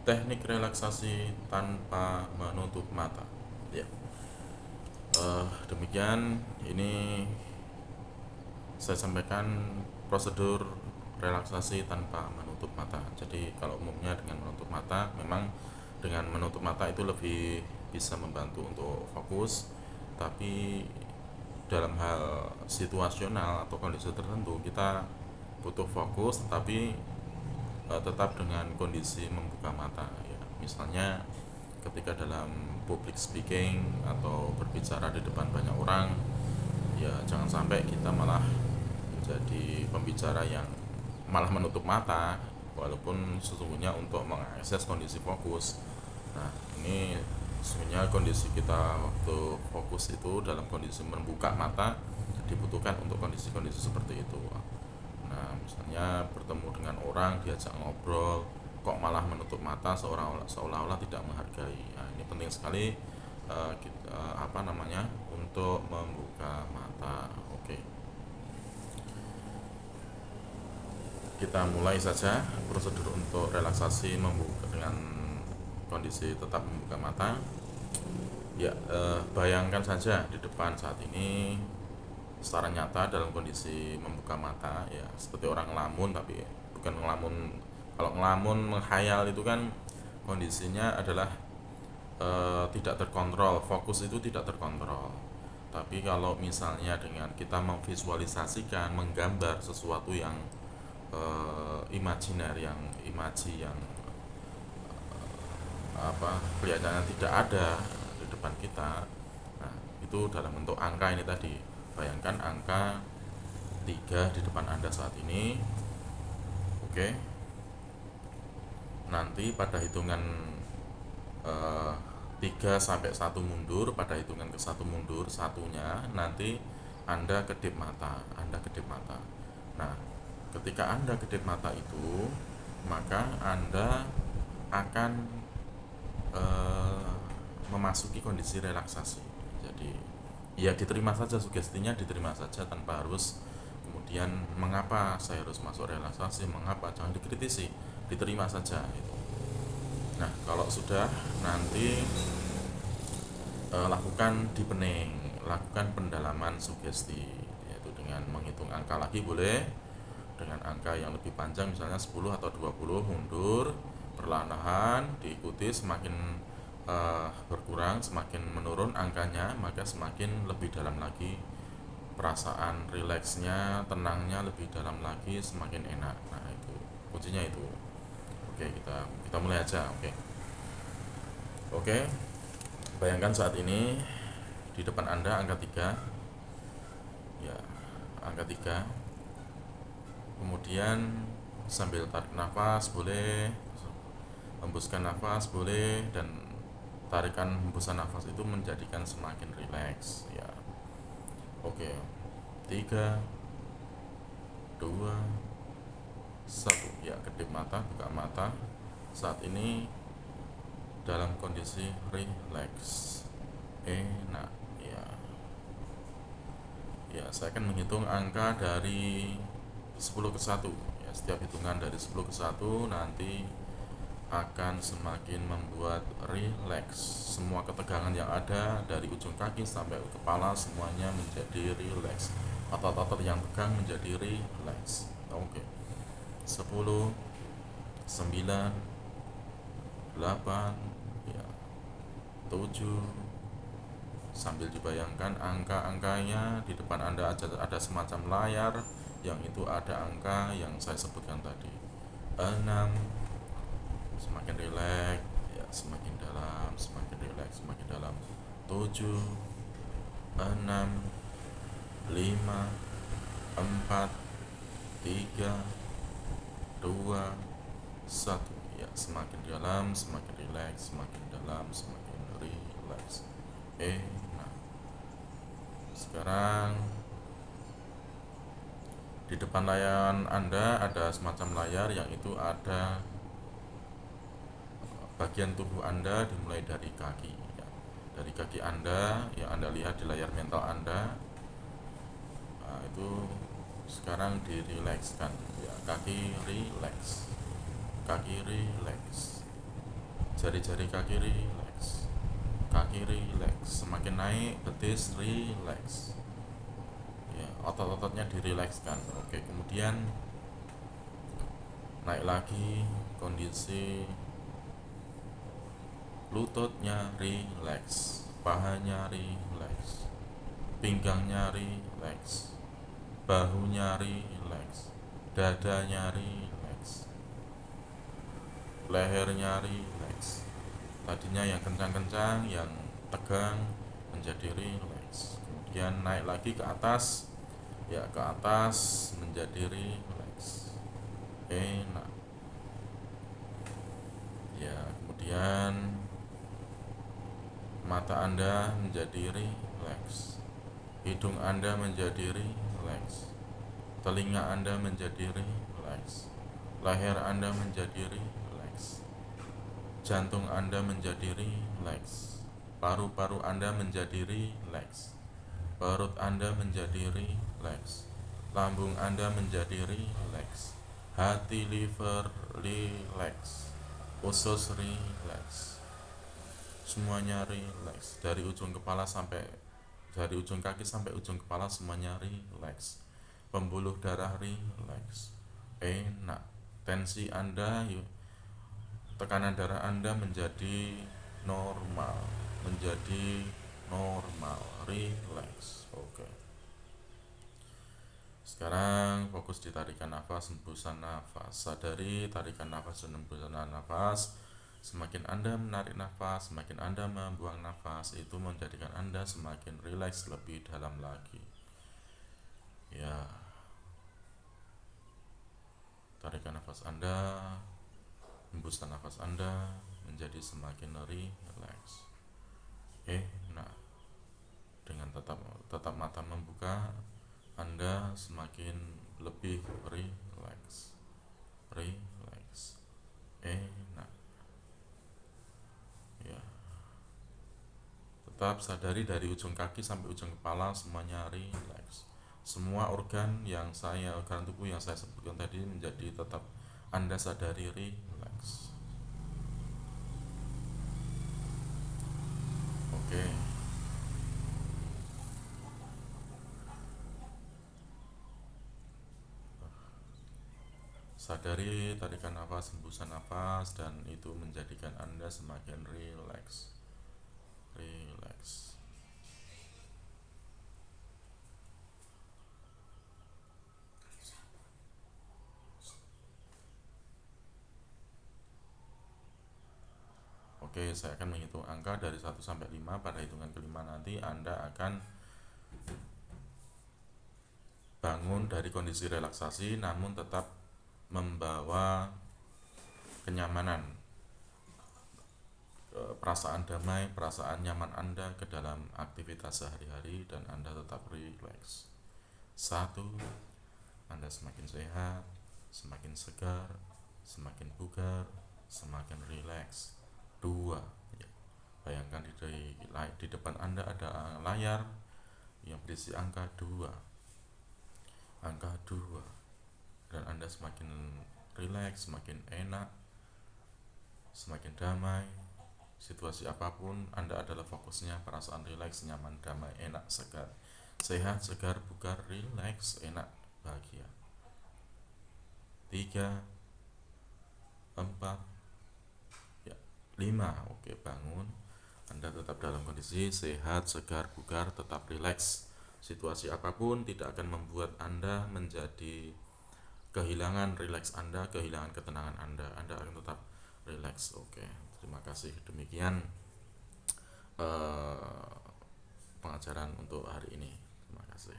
Teknik relaksasi tanpa menutup mata. Ya, demikian ini saya sampaikan prosedur relaksasi tanpa menutup mata. Jadi kalau umumnya dengan menutup mata, memang dengan menutup mata itu lebih bisa membantu untuk fokus, tapi dalam hal situasional atau kondisi tertentu kita butuh fokus, tapi tetap dengan kondisi membuka mata ya. Misalnya ketika dalam public speaking atau berbicara di depan banyak orang, ya jangan sampai kita malah menjadi pembicara yang malah menutup mata walaupun sesungguhnya untuk mengakses kondisi fokus. Nah, ini sesungguhnya kondisi kita waktu fokus itu dalam kondisi membuka mata dibutuhkan untuk kondisi-kondisi seperti itu. Nah, misalnya bertemu dengan orang, diajak ngobrol, kok malah menutup mata seolah-olah tidak menghargai. Nah, ini penting sekali untuk membuka mata. Oke, kita mulai saja prosedur untuk relaksasi membuka dengan kondisi tetap membuka mata. Ya, bayangkan saja di depan saat ini secara nyata dalam kondisi membuka mata ya, seperti orang ngelamun, tapi bukan ngelamun. Kalau ngelamun menghayal itu kan kondisinya adalah tidak terkontrol, fokus itu tidak terkontrol. Tapi kalau misalnya dengan kita memvisualisasikan, menggambar sesuatu yang imajiner, yang imaji, yang kelihatannya tidak ada di depan kita. Nah, itu dalam bentuk angka ini tadi. Bayangkan angka 3 di depan Anda saat ini. Oke. Nanti pada hitungan 3 sampai 1 mundur, pada hitungan ke 1 mundur, satunya nanti Anda kedip mata, Anda kedip mata. Nah, ketika Anda kedip mata itu, maka Anda akan memasuki kondisi relaksasi. Jadi ya diterima saja sugestinya, diterima saja tanpa harus kemudian mengapa saya harus masuk relaksasi, mengapa, jangan dikritisi, diterima saja itu. Nah, kalau sudah, nanti lakukan deepening, lakukan pendalaman sugesti, yaitu dengan menghitung angka lagi boleh, dengan angka yang lebih panjang misalnya 10 atau 20, mundur perlahan-lahan, diikuti semakin berkurang, semakin menurun angkanya, maka semakin lebih dalam lagi perasaan rileksnya, tenangnya lebih dalam lagi, semakin enak. Nah, itu kuncinya itu. Oke, kita mulai aja. Oke, bayangkan saat ini di depan Anda angka 3. Ya, angka 3. Kemudian sambil tarik nafas boleh, hembuskan nafas boleh, dan tarikan hembusan nafas itu menjadikan semakin rileks ya. Oke. 3 2 1. Ya, kedip mata, buka mata. Saat ini dalam kondisi rileks, enak ya. Ya, saya akan menghitung angka dari 10 ke 1 ya. Setiap hitungan dari 10 ke 1 nanti akan semakin membuat rileks. Semua ketegangan yang ada dari ujung kaki sampai kepala semuanya menjadi rileks. Otot-otot yang tegang menjadi rileks. Oke. 10 9 8 ya, 7. Sambil dibayangkan angka-angkanya di depan Anda ada semacam layar yang itu ada angka yang saya sebutkan tadi. 6. Semakin rileks ya, semakin dalam, semakin rileks, semakin dalam. 7 6 5 4 3 2 1 ya, semakin dalam, semakin rileks, semakin dalam, semakin rileks. Nah, sekarang di depan layar Anda ada semacam layar yang itu ada bagian tubuh Anda dimulai dari kaki ya. Dari kaki Anda yang Anda lihat di layar mental Anda. Nah, itu sekarang dirilekskan ya, kaki rileks, kaki rileks, jari-jari kaki rileks, kaki rileks, semakin naik betis rileks, ya otot-ototnya dirilekskan. Oke, kemudian naik lagi, kondisi lututnya rileks, pahanya rileks, pinggangnya rileks, bahunya rileks, dadanya rileks, lehernya rileks. Tadinya yang kencang-kencang, yang tegang menjadi rileks. Kemudian naik lagi ke atas, ya ke atas menjadi rileks, enak. Ya, kemudian mata Anda menjadi rileks, hidung Anda menjadi rileks, telinga Anda menjadi rileks, leher Anda menjadi rileks, jantung Anda menjadi rileks, paru-paru Anda menjadi rileks, perut Anda menjadi rileks, lambung Anda menjadi rileks, hati, liver rileks, usus rileks, semuanya rileks, dari ujung kaki sampai ujung kepala semuanya rileks, pembuluh darah rileks, enak. Tensi Anda, tekanan darah Anda menjadi normal, rileks. Oke. Sekarang fokus di tarikan nafas, hembusan nafas. Sadari tarikan nafas dan hembusan nafas. Semakin Anda menarik nafas, semakin Anda membuang nafas, itu menjadikan Anda semakin rileks lebih dalam lagi. Ya. Tarikan nafas Anda, hembusan nafas Anda menjadi semakin rileks. Nah, dengan tetap mata membuka, Anda semakin lebih rileks. Enak. Ya. Tetap sadari dari ujung kaki sampai ujung kepala semuanya rileks. Semua organ tubuh yang saya sebutkan tadi menjadi tetap Anda sadari rileks. Oke. Sadari tarikan nafas, hembusan nafas, dan itu menjadikan Anda semakin rileks. Oke, saya akan menghitung angka dari 1 sampai 5. Pada hitungan kelima nanti Anda akan bangun dari kondisi relaksasi namun tetap membawa kenyamanan, perasaan damai, perasaan nyaman Anda ke dalam aktivitas sehari-hari, dan Anda tetap rileks. 1. Anda semakin sehat, semakin segar, semakin bugar, semakin rileks. 2. Bayangkan di depan Anda ada layar yang berisi angka 2. Dan Anda semakin rileks, semakin enak, semakin damai. Situasi apapun Anda adalah fokusnya perasaan rileks, nyaman, damai, enak, segar, sehat, segar, bugar, rileks, enak, bahagia. 3, 4, 5. Oke, bangun. Anda tetap dalam kondisi sehat, segar, bugar, tetap rileks. Situasi apapun tidak akan membuat Anda menjadi kehilangan rileks Anda, kehilangan ketenangan Anda. Anda akan tetap rileks. Oke, terima kasih. Demikian pengajaran untuk hari ini. Terima kasih.